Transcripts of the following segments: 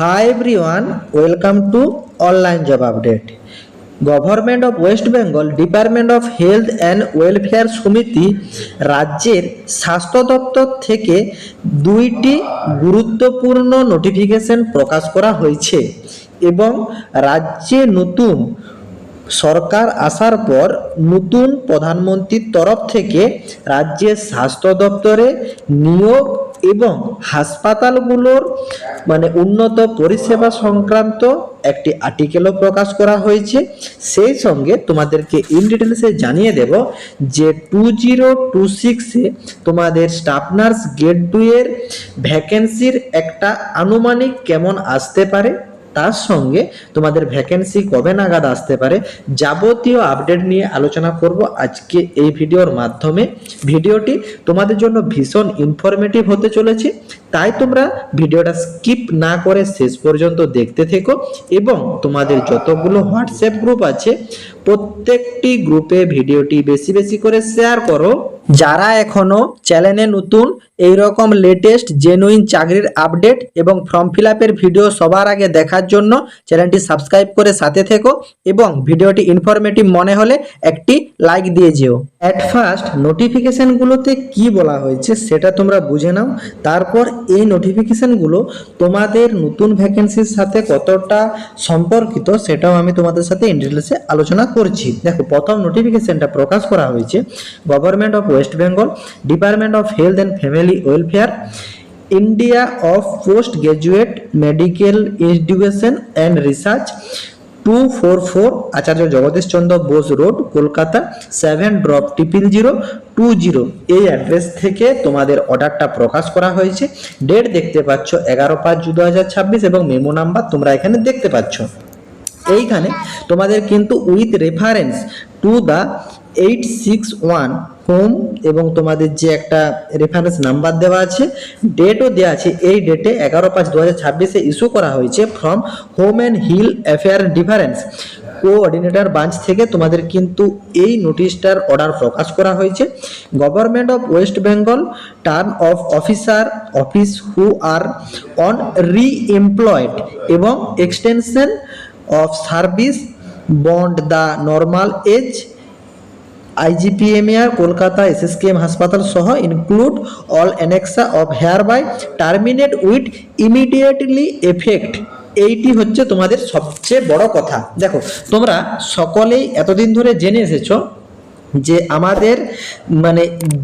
Hi everyone, welcome to online job update. Government of West Bengal department of health and welfare সমিতি রাজ্যের স্বাস্থ্য দপ্তর থেকে দুইটি গুরুত্বপূর্ণ নোটিফিকেশন প্রকাশ করা হয়েছে এবং রাজ্যে নতুন সরকার আসার পর নতুন প্রধানমন্ত্রীর তরফ থেকে রাজ্যের স্বাস্থ্য দপ্তরে নিয়োগ এবং হাসপাতালগুলোর উন্নত পরিষেবা সংক্রান্ত একটি আর্টিকেলও প্রকাশ করা হয়েছে। সেই সঙ্গে তোমাদেরকে ইন ডিটেলসে জানিয়ে দেব যে 2026-এ তোমাদের স্টাফ নার্স গ্রেড 2 এর ভ্যাকেন্সির একটা আনুমানিক কেমন আসতে পারে, তার সঙ্গে তোমাদের ভ্যাকেন্সি কবে নাগাদ আসতে পারে, যাবতীয় আপডেট নিয়ে আলোচনা করব আজকে এই ভিডিওর মাধ্যমে। ভিডিওটি তোমাদের জন্য ভীষণ ইনফরমেটিভ হতে চলেছে, তাই তোমরা ভিডিওটা স্কিপ না করে শেষ পর্যন্ত দেখতে থেকো এবং তোমাদের যতগুলো হোয়াটসঅ্যাপ গ্রুপ আছে প্রত্যেকটি গ্রুপে ভিডিওটি বেশি বেশি করে শেয়ার করো। যারা এখনো চ্যানেলে নতুন এইরকম লেটেস্ট জেনুইন চাকরির আপডেট এবং ফর্ম ফিল আপের ভিডিও সবার আগে দেখার জন্য চ্যানেলটি সাবস্ক্রাইব করে সাথে থেকো এবং ভিডিওটি ইনফরমেটিভ মনে হলে একটি লাইক দিয়ে যেও। অ্যাট ফার্স্ট নোটিফিকেশনগুলোতে কি বলা হয়েছে সেটা তোমরা বুঝে নাও, তারপর এই নোটিফিকেশনগুলো তোমাদের নতুন ভ্যাকেন্সির সাথে কতটা সম্পর্কিত সেটাও আমি তোমাদের সাথে ইন ডিটেইলসে আলোচনা করছি। দেখো, প্রথম নোটিফিকেশনটা প্রকাশ করা হয়েছে government of West Bengal department of health and family welfare, India of post graduate medical education and research, 244 Acharya Jagadish Chandra Bose road, Kolkata 7000020। এই অ্যাড্রেস থেকে তোমাদের অর্ডারটা প্রকাশ করা হয়েছে। ডেট দেখতে পাচ্ছ 11/5/2026 এবং মেমো নাম্বার তোমরা এখানে দেখতে পাচ্ছ। এইখানে তোমাদের কিন্তু with reference to the 861 home এবং তোমাদের যে একটা রেফারেন্স নাম্বার দেওয়া আছে, ডেটও দেওয়া আছে। এই ডেটে 11/5/2026-এ ইস্যু করা হয়েছে from home and hill affair difference coordinator branch থেকে তোমাদের কিন্তু এই নোটিশটার অর্ডার প্রকাশ করা হয়েছে। Government of West Bengal turn of officer office who are on re-employed এবং extension of service bond the normal age IGPMAR Kolkata SSKM হাসপাতাল সহ include all annexure of here by terminate with immediately effect. এইটি হচ্ছে তোমাদের সবচেয়ে বড় কথা। দেখো, তোমরা সকলেই এতদিন ধরে জেনে এসেছো যে আমাদের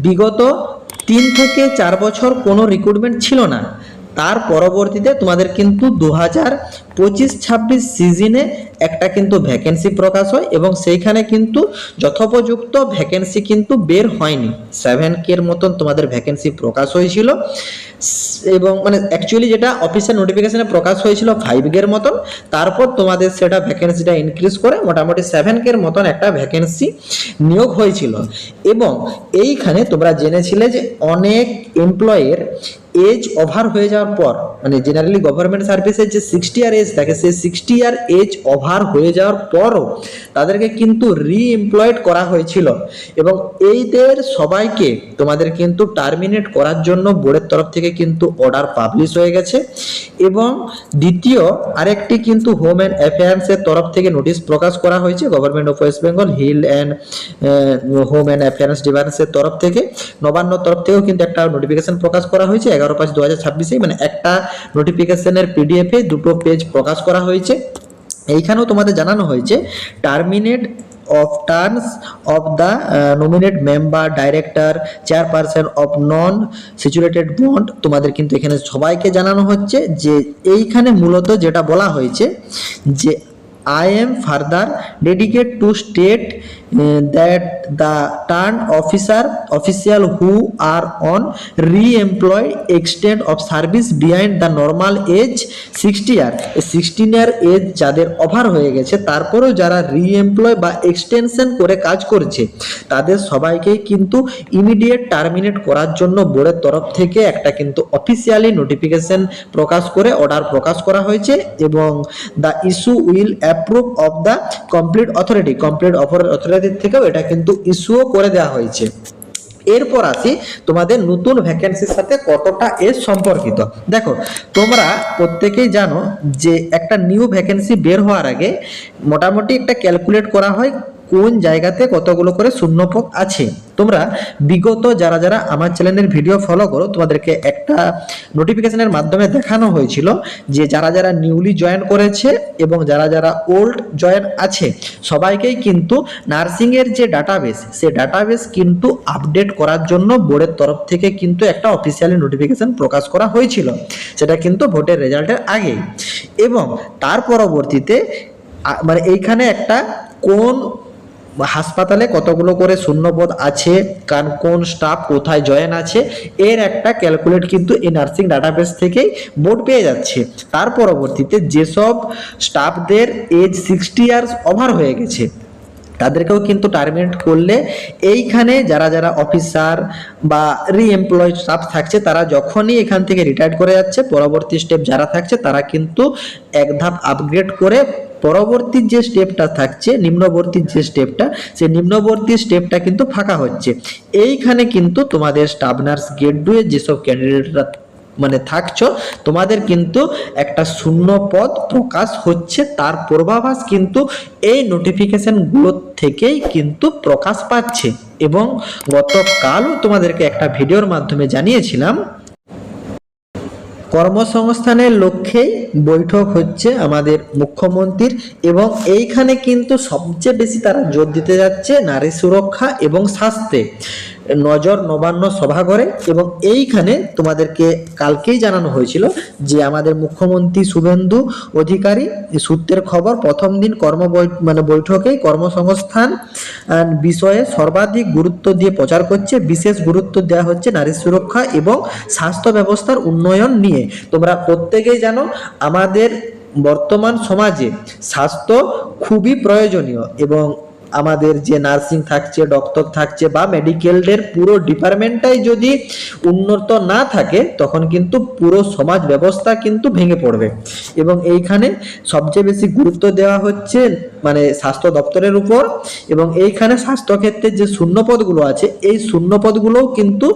বিগত 3 থেকে 4 বছর কোনো রিক্রুটমেন্ট ছিল না। তার পরবর্তীতে তোমাদের কিন্তু 2025-26 সিজনে একটা কিন্তু ভ্যাকেন্সি প্রকাশ হয় এবং সেইখানে কিন্তু যথোপযুক্ত ভ্যাকেন্সি কিন্তু বের হয়নি। 7K এর মতন তোমাদের ভ্যাকেন্সি প্রকাশ হয়েছিল এবং অ্যাকচুয়ালি যেটা অফিসিয়াল নোটিফিকেশনে প্রকাশ হয়েছিল 5K এর মতন, তারপর তোমাদের সেটা ভ্যাকেন্সিটা ইনক্রিজ করে মোটামুটি 7K এর মতন একটা ভ্যাকেন্সি নিয়োগ হয়েছিল। এবং এইখানে তোমরা জেনেছিলে যে অনেক এমপ্লয়ের এজ ওভার হয়ে যাওয়ার পর জেনারেলি গভর্নমেন্ট সার্ভিসের যে 60 ইয়ার এজ থাকে, সেই 60 ইয়ার এজ ওভার হয়ে যাওয়ার পরও তাদেরকে কিন্তু রি-এমপ্লয়েড করা হয়েছিল এবং এইদের সবাইকে তোমাদের কিন্তু টার্মিনেট করার জন্য বোর্ডের তরফ থেকে কিন্তু অর্ডার পাবলিশ হয়ে গেছে। এবং দ্বিতীয় আরেকটি কিন্তু হোম অ্যান্ড অ্যাফেয়ার্সের তরফ থেকে নোটিশ প্রকাশ করা হয়েছে government of West Bengal hill and home and affairs ডিপার্টমেন্টের তরফ থেকে, নবান্নর তরফ থেকেও কিন্তু একটা নোটিফিকেশন প্রকাশ করা হয়েছে 11/5/2026-এ। একটা নোটিফিকেশনের পিডিএফে 2টো পেজ প্রকাশ করা হয়েছে। এইখানেও তোমাদের জানানো হয়েছে terminate of terms of the nominate member, director, chairperson of non-situated bond। তোমাদের কিন্তু এখানে সবাইকে জানানো হচ্ছে যে এইখানে মূলত যেটা বলা হয়েছে যে I am further dedicated to state that the turn official who are on re-employed extent of service behind the normal age 60 year, 16 year age যাদের ওভার হয়ে গেছে তারপরেও যারা রি-এমপ্লয় বা এক্সটেনশন করে কাজ করছে তাদের সবাইকেই কিন্তু ইমিডিয়েট টার্মিনেট করার জন্য বোর্ডের তরফ থেকে একটা কিন্তু অফিসিয়ালি নোটিফিকেশন প্রকাশ করে অর্ডার প্রকাশ করা হয়েছে এবং the issue will approve of the complete authority থেকেও এটা কিন্তু ইস্যুও করে দেওয়া হয়েছে। এরপর আসি তোমাদের নতুন ভ্যাকেন্সির সাথে কতটা এর সম্পর্কিত। দেখো, তোমরা প্রত্যেকেই জানো যে একটা নিউ ভ্যাকেন্সি বের হওয়ার আগে মোটামুটি একটা ক্যালকুলেট করা হয় কোন জায়গাতে কতগুলো করে শূন্যপদ আছে। তোমরা বিগত যারা যারা আমার চ্যানেলের ভিডিও ফলো করো, তোমাদেরকে একটা নোটিফিকেশনের মাধ্যমে দেখানো হয়েছিল যে যারা যারা নিউলি জয়েন করেছে এবং যারা যারা ওল্ড জয়েন আছে সবাইকেই কিন্তু নার্সিংয়ের যে ডাটাবেস, সেই ডাটাবেস কিন্তু আপডেট করার জন্য বোর্ডের তরফ থেকে কিন্তু একটা অফিসিয়ালি নোটিফিকেশন প্রকাশ করা হয়েছিল, সেটা কিন্তু ভোটের রেজাল্টের আগেই। এবং তার পরবর্তীতে মানে এইখানে একটা কোন হাসপাতালে কতগুলো করে শূন্যপদ আছে, কারণ কোন স্টাফ কোথায় জয়েন আছে, এর একটা ক্যালকুলেট কিন্তু এই নার্সিং ডাটাবেস থেকেই বোর্ড পেয়ে যাচ্ছে। তার পরবর্তীতে যেসব স্টাফদের এজ 60 ইয়ার্স ওভার হয়ে গেছে তাদেরকেও কিন্তু টার্মিনেট করলে এইখানে যারা যারা অফিসার বা রিএমপ্লয়েড স্টাফ থাকছে তারা যখনই এখান থেকে রিটায়ার করে যাচ্ছে, পরবর্তী স্টেপ যারা থাকছে তারা কিন্তু এক ধাপ আপগ্রেড করে পরবর্তী যে স্টেপটা থাকছে, নিম্নবর্তী যে স্টেপটা, সেই নিম্নবর্তী স্টেপটা কিন্তু ফাঁকা হচ্ছে। এইখানে কিন্তু তোমাদের স্টাফ নার্স গ্রেড 2 এর যেসব ক্যান্ডিডেটরা মানে থাকছো, তোমাদের কিন্তু একটা শূন্য পদ প্রকাশ হচ্ছে, তার পূর্বাভাস কিন্তু এই নোটিফিকেশনগুলো থেকেই কিন্তু প্রকাশ পাচ্ছে। এবং গতকালও তোমাদেরকে একটা ভিডিওর মাধ্যমে জানিয়েছিলাম কর্মসংস্থানের লক্ষ্যেই বৈঠক হচ্ছে আমাদের মুখ্যমন্ত্রীর, এবং এইখানে কিন্তু সবচেয়ে বেশি তারা জোর দিতে যাচ্ছে নারী সুরক্ষা এবং স্বাস্থ্যে। নজর নবান্ন সভা করে, এবং এইখানে তোমাদেরকে কালকেই জানানো হয়েছিল যে আমাদের মুখ্যমন্ত্রী শুভেন্দু অধিকারী সূত্রের খবর প্রথম দিন বৈঠকেই কর্মসংস্থান বিষয়ে সর্বাধিক গুরুত্ব দিয়ে প্রচার করছে। বিশেষ গুরুত্ব দেওয়া হচ্ছে নারী সুরক্ষা এবং স্বাস্থ্য ব্যবস্থার উন্নয়ন নিয়ে। তোমরা প্রত্যেকেই জানো আমাদের বর্তমান সমাজে স্বাস্থ্য খুবই প্রয়োজনীয়, এবং আমাদের যে নার্সিং থাকছে, ডক্টর থাকছে বা মেডিকেলের পুরো ডিপার্টমেন্টটাই যদি উন্নত না থাকে তখন কিন্তু পুরো সমাজ ব্যবস্থা কিন্তু ভেঙে পড়বে। এবং এইখানে সবচেয়ে বেশি গুরুত্ব দেওয়া হচ্ছে মানে স্বাস্থ্য দপ্তরের উপর, এবং এইখানে স্বাস্থ্যক্ষেত্রে যে শূন্যপদগুলো আছে এই শূন্যপদগুলোও কিন্তু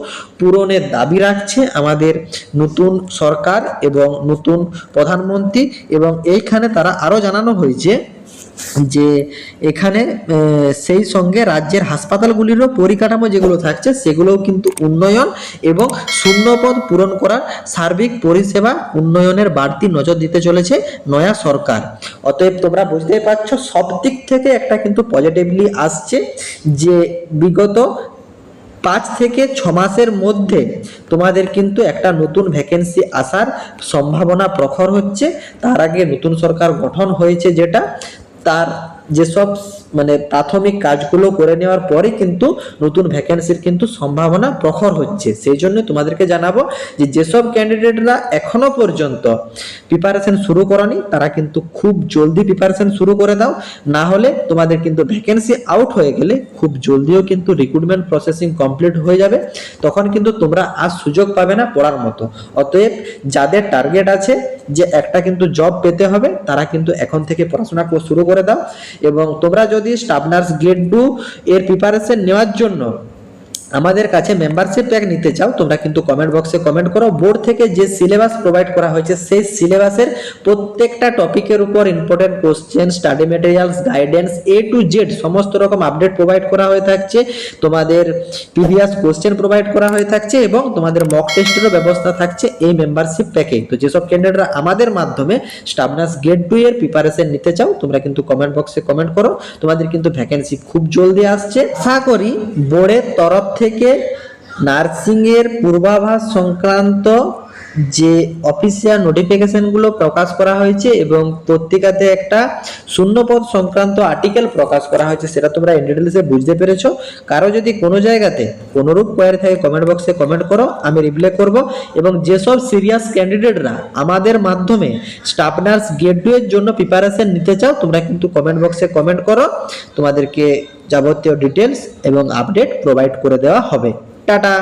পূরণের দাবি রাখছে আমাদের নতুন সরকার এবং নতুন প্রধানমন্ত্রী। এবং এইখানে তারা আরও জানানো হয়েছে যে এখানে সেই সঙ্গে রাজ্যের হাসপাতালগুলিরও পরিকাঠামো যেগুলো থাকছে সেগুলোও কিন্তু উন্নয়ন এবং শূন্যপদ পূরণ করার সার্বিক পরিষেবা উন্নয়নের বাড়তি নজর দিতে চলেছে নয়া সরকার। অতএব তোমরা বুঝতেই পারছো সব দিক থেকে একটা কিন্তু পজিটিভলি আসছে যে বিগত 5 থেকে 6 মাসের মধ্যে তোমাদের কিন্তু একটা নতুন ভ্যাকেন্সি আসার সম্ভাবনা প্রখর হচ্ছে। তার আগে নতুন সরকার গঠন হয়েছে, যেটা তার যেসব মানে প্রাথমিক কাজগুলো করে নেওয়ার পরে কিন্তু নতুন ভ্যাকেন্সির কিন্তু সম্ভাবনা প্রখর হচ্ছে। সেই জন্য তোমাদেরকে জানাবো যে যেসব ক্যান্ডিডেটরা এখনো পর্যন্ত প্রিপারেশন শুরু করনি তারা কিন্তু খুব জলদি প্রিপারেশন শুরু করে দাও, না হলে তোমাদের কিন্তু ভ্যাকেন্সি আউট হয়ে গেলে খুব জলদিও কিন্তু রিক্রুটমেন্ট প্রসেসিং কমপ্লিট হয়ে যাবে, তখন কিন্তু তোমরা আর সুযোগ পাবে না পড়ার মতো। অতএব যাদের টার্গেট আছে যে একটা কিন্তু জব পেতে হবে তারা কিন্তু এখন থেকে পড়াশোনা শুরু করে দাও। এবং তোমরা যদি স্টাফ নার্স গ্রেড 2 এর প্রিপারেশন নেওয়ার জন্য আমাদের কাছে মেম্বারশিপ প্যাক নিতে চাও, তোমরা কিন্তু কমেন্ট বক্সে কমেন্ট করো। বোর্ড থেকে যে সিলেবাস প্রোভাইড করা হয়েছে সেই সিলেবাসের প্রত্যেকটা টপিকের উপর important question, study materials, guidance A to Z সমস্ত রকম আপডেট প্রোভাইড করা হয়ে থাকছে। তোমাদের প্রিভিয়াস কোশ্চেন প্রোভাইড করা হয়ে থাকছে এবং তোমাদের মক টেস্টেরও ব্যবস্থা থাকছে এই মেম্বারশিপ প্যাকে। তো যেসব ক্যান্ডিডেটরা আমাদের মাধ্যমে স্টাফ নার্স গ্রেড 2 এর প্রিপারেশন নিতে চাও তোমরা কিন্তু কমেন্ট বক্সে কমেন্ট করো। তোমাদের কিন্তু ভ্যাকেন্সি খুব জলদি আসছে। আশা করি বোর্ডের তরফ থেকে নার্সিং এর পূর্বাভাস সংক্রান্ত যে অফিসিয়াল নোটিফিকেশনগুলো প্রকাশ করা হয়েছে এবং পত্রিকাতে একটা শূন্যপদ সংক্রান্ত আর্টিকেল প্রকাশ করা হয়েছে সেটা তোমরা ইন ডিটেইলসে বুঝতে পেরেছো। কারো যদি কোনো জায়গাতে কোনোরূপ কোয়ারি থাকে কমেন্ট বক্সে কমেন্ট করো, আমি রিপ্লাই করব। এবং যেসব সিরিয়াস ক্যান্ডিডেটরা আমাদের মাধ্যমে স্টাফ নার্স গ্রেড 2 এর জন্য প্রিপারেশন নিতে চাও তোমরা কিন্তু কমেন্ট বক্সে কমেন্ট করো, তোমাদেরকে যাবতীয় ডিটেলস এবং আপডেট প্রোভাইড করে দেওয়া হবে। টাটা।